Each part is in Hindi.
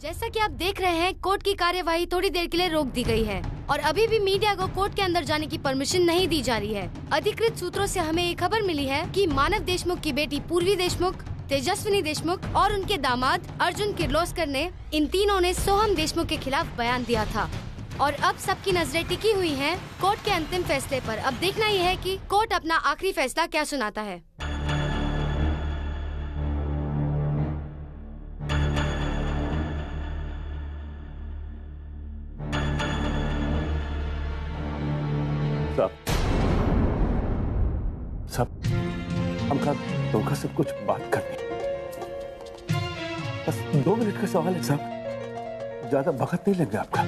जैसा कि आप देख रहे हैं, कोर्ट की कार्यवाही थोड़ी देर के लिए रोक दी गई है और अभी भी मीडिया को कोर्ट के अंदर जाने की परमिशन नहीं दी जा रही है। अधिकृत सूत्रों से हमें ये खबर मिली है कि मानव देशमुख की बेटी पूर्वी देशमुख, तेजस्विनी देशमुख और उनके दामाद अर्जुन किर्लोस्कर ने इन तीनों ने सोहम देशमुख के खिलाफ बयान दिया था और अब सबकी नजरें टिकी हुई हैं कोर्ट के अंतिम फैसले पर। अब देखना यह है कि कोर्ट अपना आखिरी फैसला क्या सुनाता है। सब हमका धोखा से कुछ बात करनी, बस 2 मिनट का सवाल है साहब, ज्यादा वक्त नहीं लग गया आपका।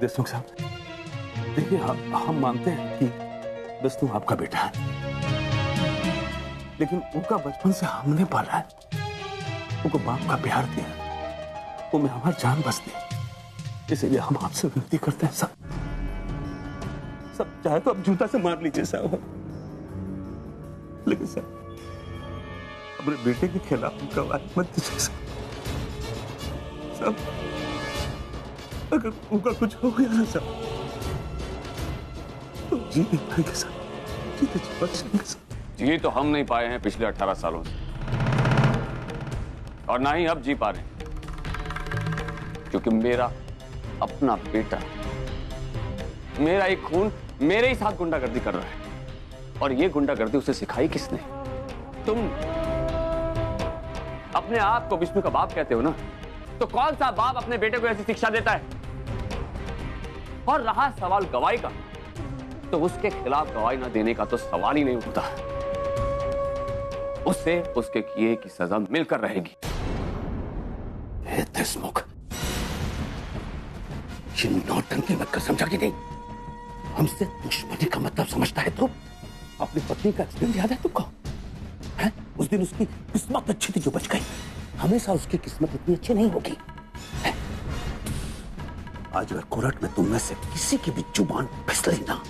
देशमुख साहब, देखिए हम मानते हैं कि विष्णु आपका बेटा है, लेकिन उनका बचपन से हमने पाला है, उनको बाप का प्यार दिया, वो में हमारी जान बसती है, इसलिए हम आपसे विनती करते हैं साहब, चाहे तो आप जूता से मार लीजिए साहब, लेकिन साहब अपने बेटे के खिलाफ गवाही मत दीजिए साहब। अगर उनका कुछ हो गया ना साहब तो जी नहीं पाएंगे साहब, जी तो बचेंगे साहब। जी तो हम नहीं पाए हैं पिछले 18 सालों से, और ना ही अब जी पा रहे हैं, क्योंकि मेरा अपना बेटा, मेरा एक खून मेरे ही साथ गुंडागर्दी कर रहा है, और ये गुंडागर्दी उसे सिखाई किसने? तुम अपने आप को विष्णु का बाप कहते हो ना, तो कौन सा बाप अपने बेटे को ऐसी शिक्षा देता है? और रहा सवाल गवाही का, तो उसके खिलाफ गवाही ना देने का तो सवाल ही नहीं उठता, उससे उसके किए की सजा मिलकर रहेगी। हे देशमुख, ये नौटंकी मत कर, समझा कि नहीं? हमसे दुश्मनी का मतलब समझता है तू? अपनी पत्नी का एक्सीडेंट याद है तुमको? है? उस दिन उसकी किस्मत अच्छी थी जो बच गई, हमेशा उसकी किस्मत इतनी अच्छी नहीं होगी। आज अगर कोर्ट में तुम में से किसी की भी जुबान फिसली ना,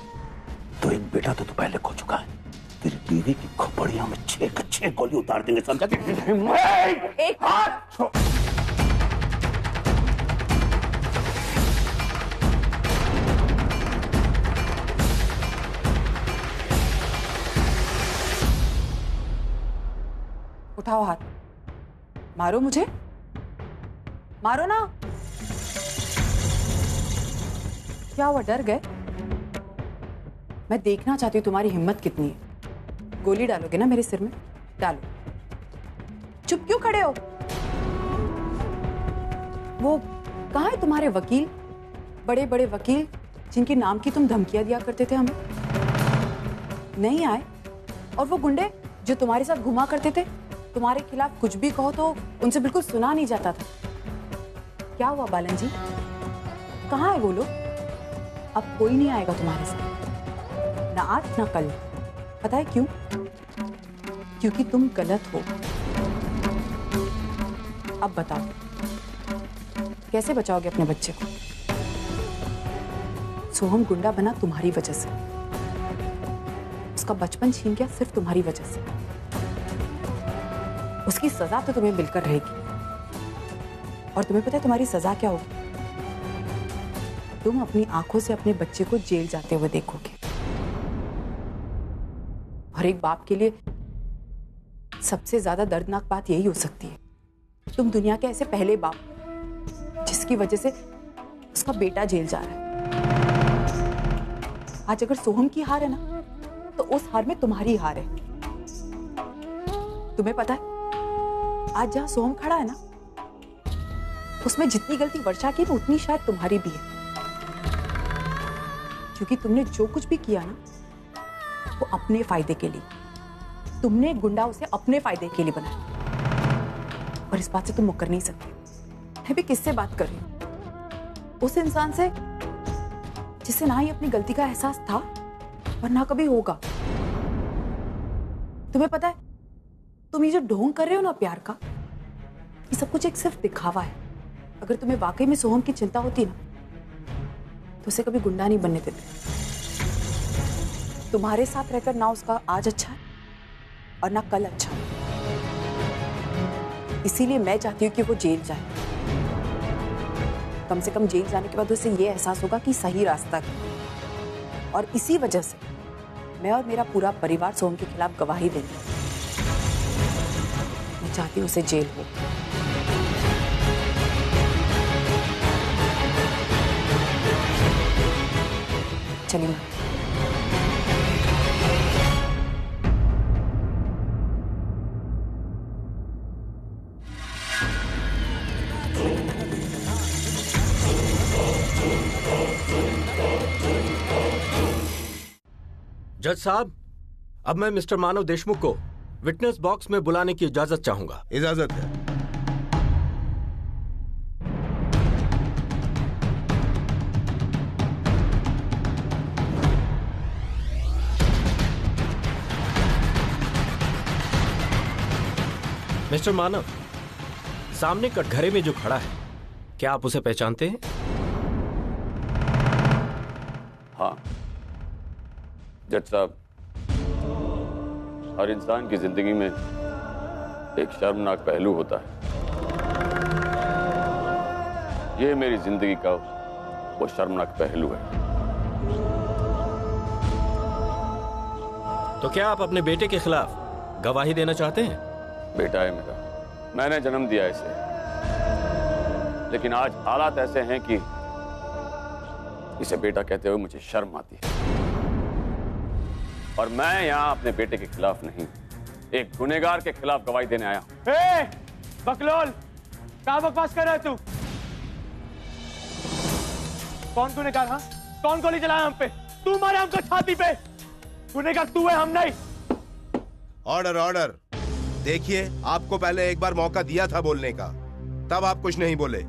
तो एक बेटा तो तू पहले खो चुका है, तेरी बीवी की खोपड़ियों में 6 गोली उतार देंगे, समझा? एक हाथ उठाओ, हाथ मारो, मुझे मारो ना। क्या हुआ, डर गए? मैं देखना चाहती हूँ तुम्हारी हिम्मत कितनी है। गोली डालोगे ना मेरे सिर में? डालो। चुप क्यों खड़े हो? वो कहाँ है तुम्हारे वकील, बड़े बड़े वकील जिनके नाम की तुम धमकियां दिया करते थे हमें? नहीं आए? और वो गुंडे जो तुम्हारे साथ घुमा करते थे, तुम्हारे खिलाफ कुछ भी कहो तो उनसे बिल्कुल सुना नहीं जाता था। क्या हुआ बालन जी, कहाँ है वो लोग? अब कोई नहीं आएगा तुम्हारे साथ, ना आज ना कल। पता है क्यों? क्योंकि तुम गलत हो। अब बताओ, कैसे बचाओगे अपने बच्चे को? सोहम गुंडा बना तुम्हारी वजह से, उसका बचपन छीन गया सिर्फ तुम्हारी वजह से। उसकी सजा तो तुम्हें मिलकर रहेगी, और तुम्हें पता है तुम्हारी सजा क्या होगी? तुम अपनी आंखों से अपने बच्चे को जेल जाते हुए देखोगे। और एक बाप के लिए सबसे ज्यादा दर्दनाक बात यही हो सकती है, तुम दुनिया के ऐसे पहले बाप जिसकी वजह से उसका बेटा जेल जा रहा है। आज अगर सोहम की हार है ना, तो उस हार में तुम्हारी हार है। तुम्हें पता है आज जहां सोहम खड़ा है ना, उसमें जितनी गलती वर्षा की ना, उतनी शायद तुम्हारी भी है, क्योंकि तुमने जो कुछ भी किया ना, वो अपने फायदे के लिए। तुमने गुंडा उसे अपने फायदे के लिए बनाया, और इस बात से तुम मुकर नहीं सकते। मैं भी किससे बात कर रही हूं? उस इंसान से जिसे ना ही अपनी गलती का एहसास था और ना कभी होगा। तुम्हें पता है, तुम ये जो ढोंग कर रहे हो ना प्यार का, ये सब कुछ एक सिर्फ दिखावा है। अगर तुम्हें वाकई में सोहम की चिंता होती ना, तो उसे कभी गुंडा नहीं बनने देते। तुम्हारे साथ रहकर ना उसका आज अच्छा है और ना कल अच्छा है। इसीलिए मैं चाहती हूँ कि वो जेल जाए। कम से कम जेल जाने के बाद उसे ये एहसास होगा कि सही रास्ता क्या। और इसी वजह से मैं और मेरा पूरा परिवार सोहम के खिलाफ गवाही देंगे। मैं चाहती हूँ उसे जेल हो। चलिए जज साहब, अब मैं मिस्टर मानव देशमुख को विटनेस बॉक्स में बुलाने की इजाजत चाहूंगा। इजाजत है। मिस्टर मानव, सामने कटघरे में जो खड़ा है, क्या आप उसे पहचानते हैं? हाँ जज साहब, हर इंसान की जिंदगी में एक शर्मनाक पहलू होता है। ये मेरी जिंदगी का वो शर्मनाक पहलू है। तो क्या आप अपने बेटे के खिलाफ गवाही देना चाहते हैं? बेटा है मेरा, मैंने जन्म दिया इसे, लेकिन आज हालात ऐसे हैं कि इसे बेटा कहते हुए मुझे शर्म आती है। और मैं यहां अपने बेटे के खिलाफ नहीं, एक गुनहगार के खिलाफ गवाही देने आया हूं। बकलोल, क्या बकवास कर रहा है तू? कौन गुनहगार? हाँ, कौन गोली चलाया हम पे? तू मारे हमको छाती पे। गुनहगार तू है, हम नहीं। Order order. देखिए, आपको पहले एक बार मौका दिया था बोलने का, तब आप कुछ नहीं बोले,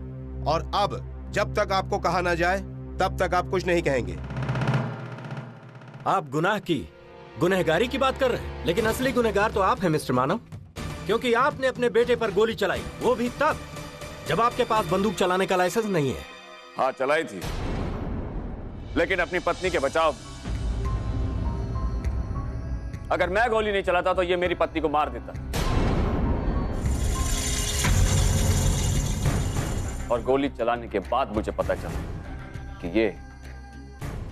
और अब जब तक आपको कहा ना जाए तब तक आप कुछ नहीं कहेंगे। आप गुनाह की गुनहगारी की बात कर रहे हैं, लेकिन असली गुनहगार तो आप हैं मिस्टर मानव, क्योंकि आपने अपने बेटे पर गोली चलाई, वो भी तब जब आपके पास बंदूक चलाने का लाइसेंस नहीं है। हाँ चलाई थी, लेकिन अपनी पत्नी के बचाव। अगर मैं गोली नहीं चलाता तो ये मेरी पत्नी को मार देता, और गोली चलाने के बाद मुझे पता चला कि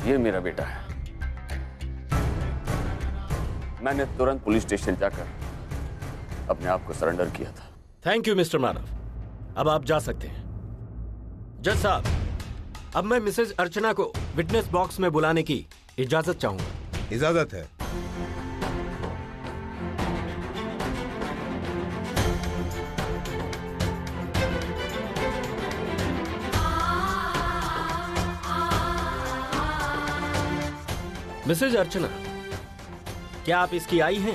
ये मेरा बेटा है। मैंने तुरंत पुलिस स्टेशन जाकर अपने आप को सरेंडर किया था। थैंक यू मिस्टर मानव, अब आप जा सकते हैं। जज साहब, अब मैं मिसेज अर्चना को विटनेस बॉक्स में बुलाने की इजाजत चाहूंगा। इजाजत है। मिसेज अर्चना, क्या आप इसकी आई हैं?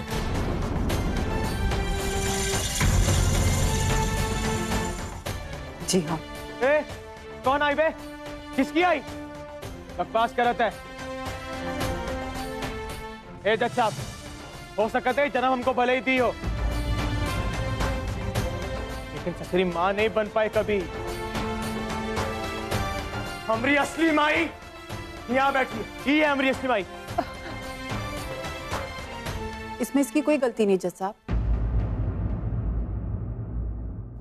जी हाँ। कौन आई बे? किसकी आई? बकवास करत है। जज साहब, हो सकता है जन्म हमको भले ही दी हो, लेकिन ससुरी मां नहीं बन पाए कभी। हमारी असली माई यहाँ बैठी, ये है हमारी असली माई। इसमें इसकी कोई गलती नहीं जज साहब,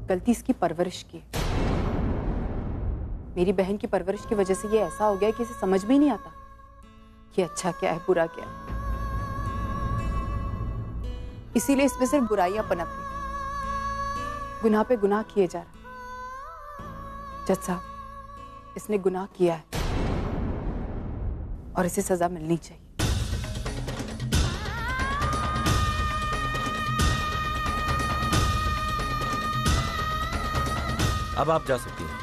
गलती इसकी परवरिश की। मेरी बहन की परवरिश की वजह से ये ऐसा हो गया कि इसे समझ में ही नहीं आता कि अच्छा क्या है बुरा क्या है। इसीलिए इसमें सिर्फ बुराइयां पनप रही, गुनाह पे गुनाह किए जा रहे। जज साहब, इसने गुनाह किया है और इसे सजा मिलनी चाहिए। अब आप जा सकती हैं।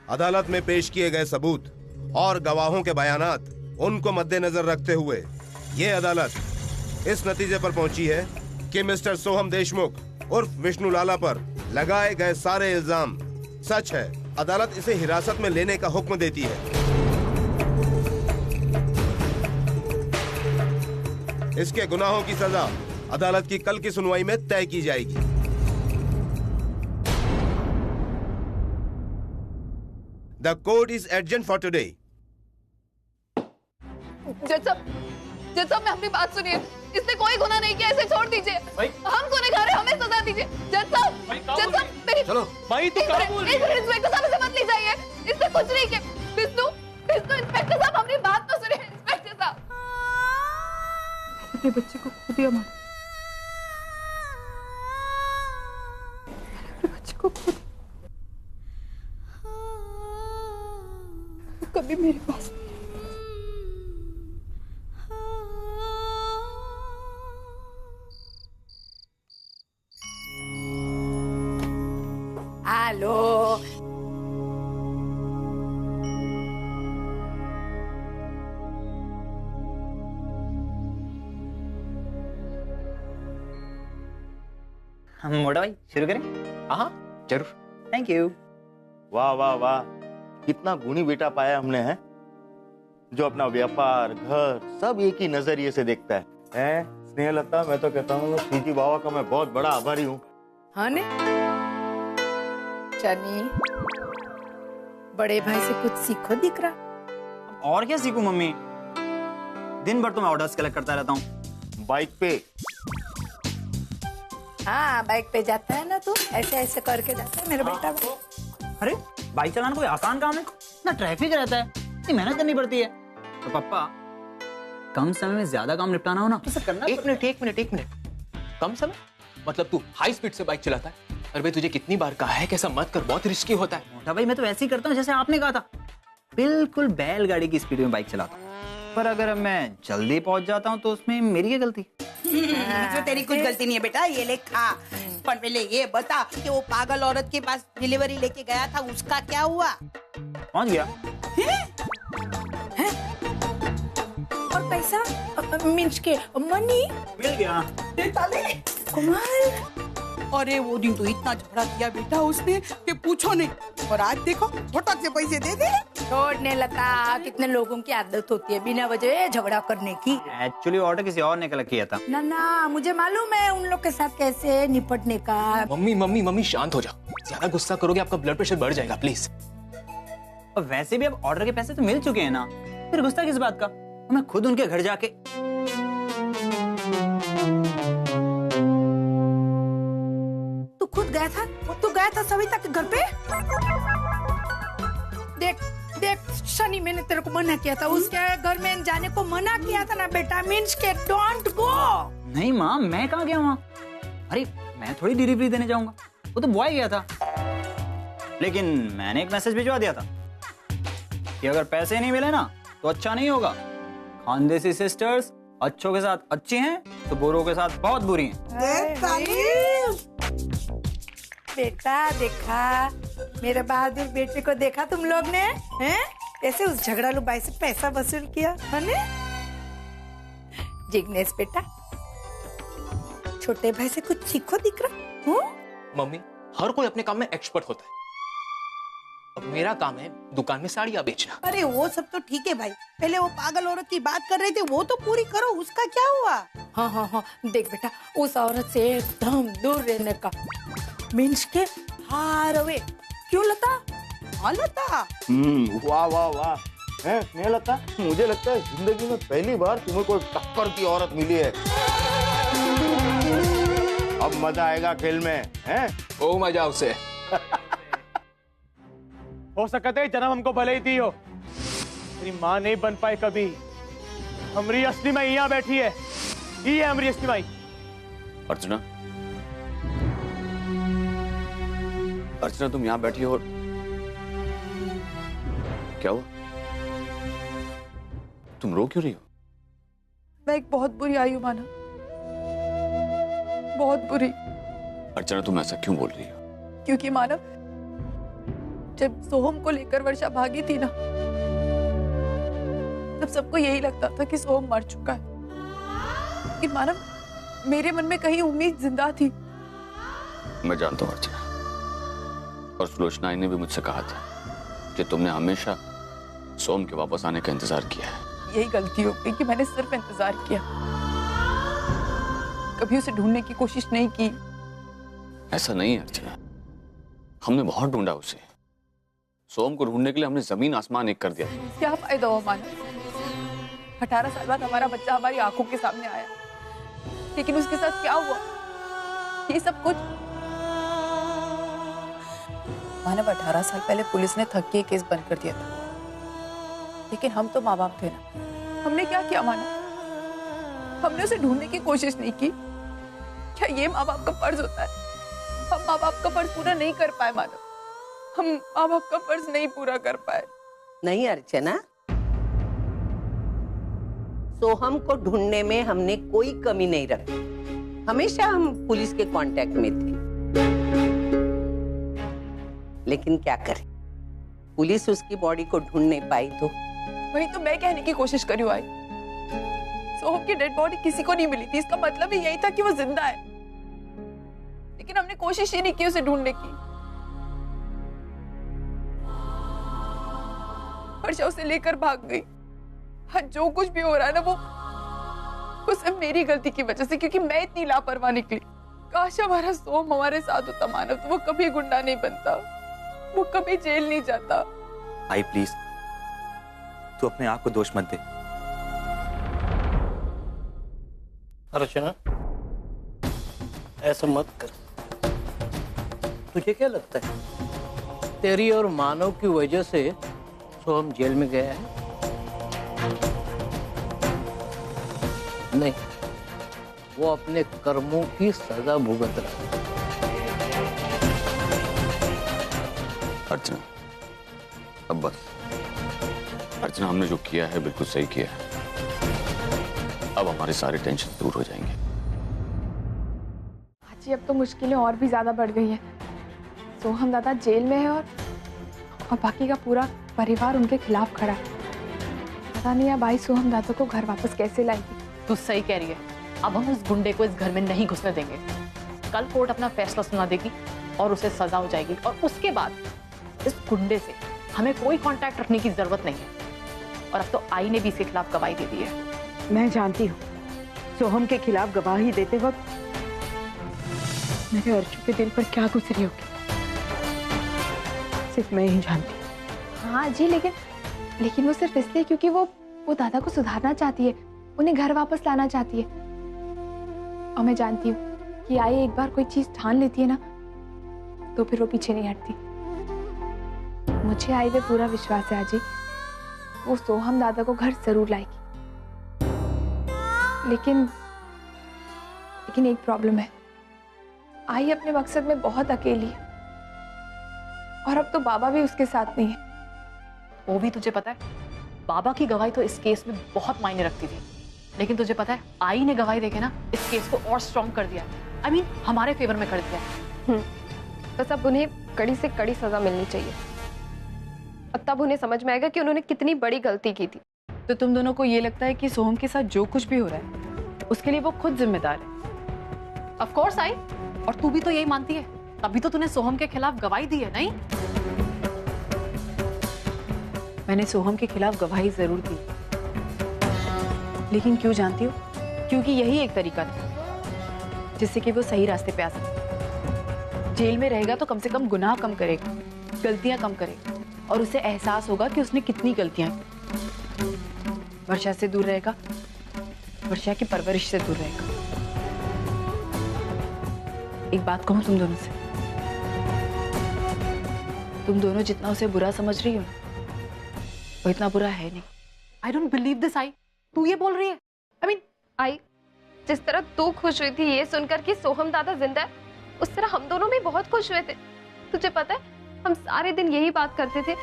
अदालत में पेश किए गए सबूत और गवाहों के बयानात उनको मद्देनजर रखते हुए ये अदालत इस नतीजे पर पहुंची है कि मिस्टर सोहम देशमुख उर्फ विष्णु लाला पर लगाए गए सारे इल्जाम सच है। अदालत इसे हिरासत में लेने का हुक्म देती है। इसके गुनाहों की सजा अदालत की कल की सुनवाई में तय की जाएगी। The court is adjourned for today. जज साहब मैं अपनी बात सुनिए, इसने कोई गुनाह नहीं किया, इसे छोड़ दीजिए। हम गुनहगार हैं, हमें सजा दीजिए। जज साहब मेरी चलो भाई तू क्या बोल रही है? इंस्पेक्टर साहब इसे मत ले जाइए, इसने कुछ नहीं किया। विष्णु इंस्पेक्टर साहब अपनी बात तो सुनिए। इंस्पेक्टर साहब अपने बच्चे को खो दिया मानो, अपने बच्चे को खो दिया, कभी मेरे पास हेलो हम मोटा भाई शुरू करें? हाँ जरूर। Thank you. वाह वाह वाह, कितना गुणी बेटा पाया हमने, है जो अपना व्यापार घर सब एक ही नजरिए से देखता है। स्नेहलता, मैं तो कहता हूँ सीजी बाबा का मैं बहुत बड़ा आभारी हूँ। हाँ ने चनी, बड़े भाई से कुछ सीखो दिख रहा। और क्या सीखूं मम्मी, दिन भर तो मैं ऑर्डर्स कलेक्ट करता रहता हूँ। बाइक पे? हाँ बाइक पे जाता है ना तू, ऐसे ऐसे करके जाता है मेरा बेटा। अरे बाइक चलाना कोई आसान काम है? ना ट्रैफिक रहता है, इतनी मेहनत करनी पड़ती है। तो पापा कम समय में ज्यादा काम निपटाना हो ना तो करना। एक मिनट, कम समय मतलब तू हाई स्पीड से बाइक चलाता है? अरे भाई तुझे कितनी बार कहा है कि ऐसा मत कर, बहुत रिस्की होता है। मोटा भाई मैं तो ऐसे ही करता हूँ जैसे आपने कहा था, बिल्कुल बैलगाड़ी की स्पीड में बाइक चलाता हूँ। पर अगर मैं जल्दी पहुंच जाता हूँ तो उसमें मेरी क्या गलती? जो तेरी कुछ गलती नहीं है बेटा, ये ले खा। पर पहले ये बता कि वो पागल औरत के पास डिलीवरी लेके गया था, उसका क्या हुआ? पहुंच गया। और पैसा मीन्स के मनी मिल गया। कमाल। अरे वो दिन तो इतना झगड़ा किया बेटा उसने कि पूछो नहीं, और आज देखो फटाक से पैसे दे दे। छोड़ने लता, कितने लोगों की आदत होती है बिना वजह झगड़ा करने की। एक्चुअली ऑर्डर किसी और ने कलेक्ट किया था। ना मुझे मालूम है उन लोग के साथ कैसे निपटने का। मम्मी शांत हो जाओ, ज्यादा गुस्सा करोगे आपका ब्लड प्रेशर बढ़ जाएगा प्लीज। और वैसे भी अब ऑर्डर के पैसे तो मिल चुके हैं ना, फिर गुस्सा किस बात का? मैं खुद उनके घर जाके तू गया था सविता के घर पे? देख शनि, मैंने तेरे को मना किया था, उसके घर में जाने को मना किया था ना बेटा। मीन्स के डोंट गो। नहीं माँ, मैं कहाँ गया वहाँ? अरे मैं थोड़ी डिलीवरी देने जाऊंगा, वो तो बॉय गया था। लेकिन मैंने एक मैसेज भिजवा दिया था कि अगर पैसे नहीं मिले ना तो अच्छा नहीं होगा। खानदेसी सिस्टर्स अच्छों के साथ अच्छी हैं तो बुरों के साथ बहुत बुरी हैं। बेटा देखा, मेरे बहादुर बेटे को देखा तुम लोग ने, हैं? कैसे उस झगड़ालू भाई से पैसा वसूल किया है ने? जिग्नेश बेटा, छोटे भाई से कुछ सीखो दिख रहा हूँ। मम्मी हर कोई अपने काम में एक्सपर्ट होता है, अब मेरा काम है दुकान में साड़ियाँ बेचना। अरे वो सब तो ठीक है भाई, पहले वो पागल औरत की बात कर रहे थे वो तो पूरी करो, उसका क्या हुआ? हाँ देख बेटा, उस औरत से एकदम दूर रहने का। मीन्स के फार अवे। क्यों लता? हाँ लता। वाह वाह वाह, स्नेहलता, मुझे लगता है जिंदगी में पहली बार तुम्हें कोई टक्कर की औरत मिली है। अब मजा आएगा खेल में, हैं? ओ मजा उसे। हो सकता है जन्म हमको भले ही दी हो, तेरी माँ नहीं बन पाए कभी। हमारी असली माँ यहाँ बैठी है, ये है हमारी असली माँ। अर्चना, अर्चना तुम यहाँ बैठी हो, क्या हुआ? तुम रो क्यों रही हो? मैं एक बहुत बुरी आई हूँ माना, बहुत बुरी। अर्चना तुम ऐसा क्यों बोल रही हो? क्योंकि मानव, जब सोहम को लेकर वर्षा भागी थी ना, तब सबको यही लगता था कि सोहम मर चुका है। लेकिन मानव, मेरे मन में कहीं उम्मीद जिंदा थी। मैं जानता हूँ अर्चना, और सुलोचना ने भी मुझसे कहा था कि तुमने हमेशा सोम के वापस आने का इंतजार किया है। यही गलती हो गई कि मैंने सिर्फ इंतजार किया, कभी उसे ढूंढने की कोशिश नहीं की। ऐसा नहीं है अर्चना, हमने बहुत ढूंढा उसे। सोम को ढूंढने के लिए हमने जमीन आसमान एक कर दिया। क्या फायदा हुआ मानव? 18 साल बाद हमारा बच्चा हमारी आंखों के सामने आया, लेकिन उसके साथ क्या हुआ ये सब कुछ। मानव 18 साल पहले पुलिस ने थक के केस बंद कर दिया था, लेकिन हम तो माँ बाप थे ना, हमने क्या किया मानव? हमने उसे ढूंढने की कोशिश नहीं की। क्या ये माँ बाप का फर्ज होता है? हम माँ बाप का फर्ज पूरा नहीं कर पाए मानव, हम माँ बाप का फर्ज नहीं पूरा कर पाए। नहीं अर्चना, सोहम को ढूंढने में हमने कोई कमी नहीं रखी। हमेशा हम पुलिस के कांटेक्ट में थे, लेकिन क्या करें, पुलिस उसकी बॉडी को ढूंढ नहीं पाई। तो वही तो मैं कहने की कोशिश कर रही हूँ। आई सोहम की डेड बॉडी किसी को नहीं मिली थी, इसका मतलब ही यही था कि वो जिंदा है, लेकिन हमने कोशिश ही नहीं की उसे ढूंढने की। वर्षा उसे लेकर भाग गई। हाँ, जो कुछ भी हो रहा है ना वो सब मेरी गलती की वजह से, क्योंकि मैं इतनी लापरवाह निकली। काश हमारा सोहम हमारे साथ होता मानव, तो वो कभी गुंडा नहीं बनता, वो कभी जेल नहीं जाता। आई प्लीज, तू अपने आप को दोष मत दे। अर्चना, ऐसा मत कर। तुझे क्या लगता है तेरी और मानव की वजह से सोहम जेल में गया है? नहीं, वो अपने कर्मों की सजा भुगत रहा है। अर्चना, अब बस। अर्चना, हमने जो किया है बिल्कुल सही किया है। अब हमारे सारे टेंशन दूर हो जाएंगे। जी अब तो मुश्किलें और भी ज्यादा बढ़ गई हैं। सोहम दादा जेल में है और बाकी का पूरा परिवार उनके खिलाफ खड़ा है। पता नहीं अब आई सोहम दादा को घर वापस कैसे लाएगी। तू सही कह रही है, अब हम उस गुंडे को इस घर में नहीं घुसने देंगे। कल कोर्ट अपना फैसला सुना देगी और उसे सजा हो जाएगी, और उसके बाद इस गुंडे से हमें कोई कांटेक्ट रखने की जरूरत नहीं है। और अब तो आई ने भी इसके खिलाफ गवाही दे दी है। मैं जानती हूँ सोहम के खिलाफ गवाही देते वक्त मेरे अर्जु के दिल पर क्या गुजरी होगी, सिर्फ मैं ही जानती हूँ। हाँ जी, लेकिन वो सिर्फ इसलिए क्योंकि वो दादा को सुधारना चाहती है, उन्हें घर वापस लाना चाहती है। और मैं जानती हूँ कि आई एक बार कोई चीज ठान लेती है ना, तो फिर वो पीछे नहीं हटती। मुझे आई पे पूरा विश्वास है आजी, वो सोहम दादा को घर जरूर लाएगी। लेकिन एक प्रॉब्लम है, आई अपने मकसद में बहुत अकेली है, और अब तो बाबा भी उसके साथ नहीं है। वो भी तुझे पता है, बाबा की गवाही तो इस केस में बहुत मायने रखती थी, लेकिन तुझे पता है आई ने गवाही देके ना इस केस को और स्ट्रॉन्ग कर दिया। I mean, हमारे फेवर में कर दिया। बस अब उन्हें कड़ी से कड़ी सजा मिलनी चाहिए, और तब उन्हें समझ में आएगा कि उन्होंने कितनी बड़ी गलती की थी। तो तुम दोनों को ये लगता है कि सोहम के साथ जो कुछ भी हो रहा है उसके लिए वो खुद जिम्मेदार है? ऑफ कोर्स आई, और तू भी तो यही मानती है, तभी तो तूने सोहम के खिलाफ गवाही दी है। नहीं, मैंने सोहम के खिलाफ गवाही जरूर दी, लेकिन क्यों जानती हो? क्योंकि यही एक तरीका था जिससे कि वो सही रास्ते पे आ सके। जेल में रहेगा तो कम से कम गुनाह कम करेगा, गलतियां कम करेगा, और उसे एहसास होगा कि उसने कितनी गलतियां की। वर्षा से दूर रहेगा, वर्षा की परवरिश से दूर रहेगा। एक बात कहूं तुम दोनों से, तुम दोनों जितना उसे बुरा समझ रही हो ना, वो इतना बुरा है नहीं। I don't believe this. I, तू ये बोल रही है? I mean, आई जिस तरह तू खुश हुई थी ये सुनकर कि सोहम दादा जिंदा है, उस तरह हम दोनों भी बहुत खुश हुए थे। तुझे पता है, हम सारे दिन यही बात करते थे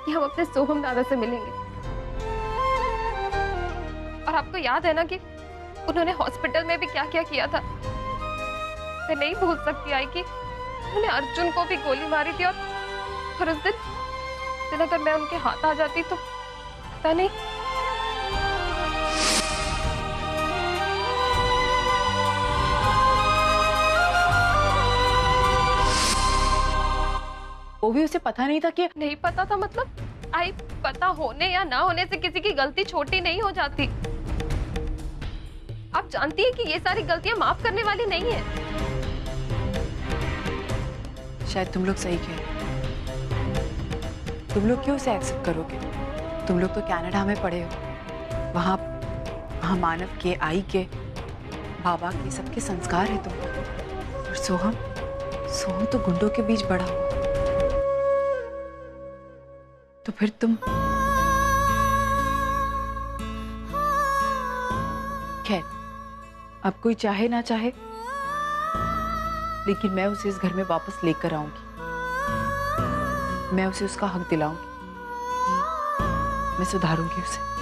कि हम अपने सोहम दादा से मिलेंगे। और आपको याद है ना कि उन्होंने हॉस्पिटल में भी क्या क्या किया था। मैं नहीं भूल सकती आई कि उन्होंने अर्जुन को भी गोली मारी थी, और उस दिन अगर मैं उनके हाथ आ जाती तो पता नहीं। वो भी उसे पता नहीं था कि नहीं पता था मतलब? आई पता होने या ना होने से किसी की गलती छोटी नहीं हो जाती। आप जानती है कि ये सारी गलतियां माफ करने वाली नहीं है। शायद तुम लोग सही कह रहे। तुम लोग क्यों उसे एक्सेप्ट करोगे? तुम लोग तो कनाडा में पढ़े हो, वहां महामानव के, आई के, बाबा के, सबके संस्कार है तुम। और सोहम तो गुंडों के बीच बड़ा हुआ। तो फिर तुम खैर, अब कोई चाहे ना चाहे, लेकिन मैं उसे इस घर में वापस लेकर आऊंगी। मैं उसे उसका हक दिलाऊंगी। मैं सुधारूंगी उसे।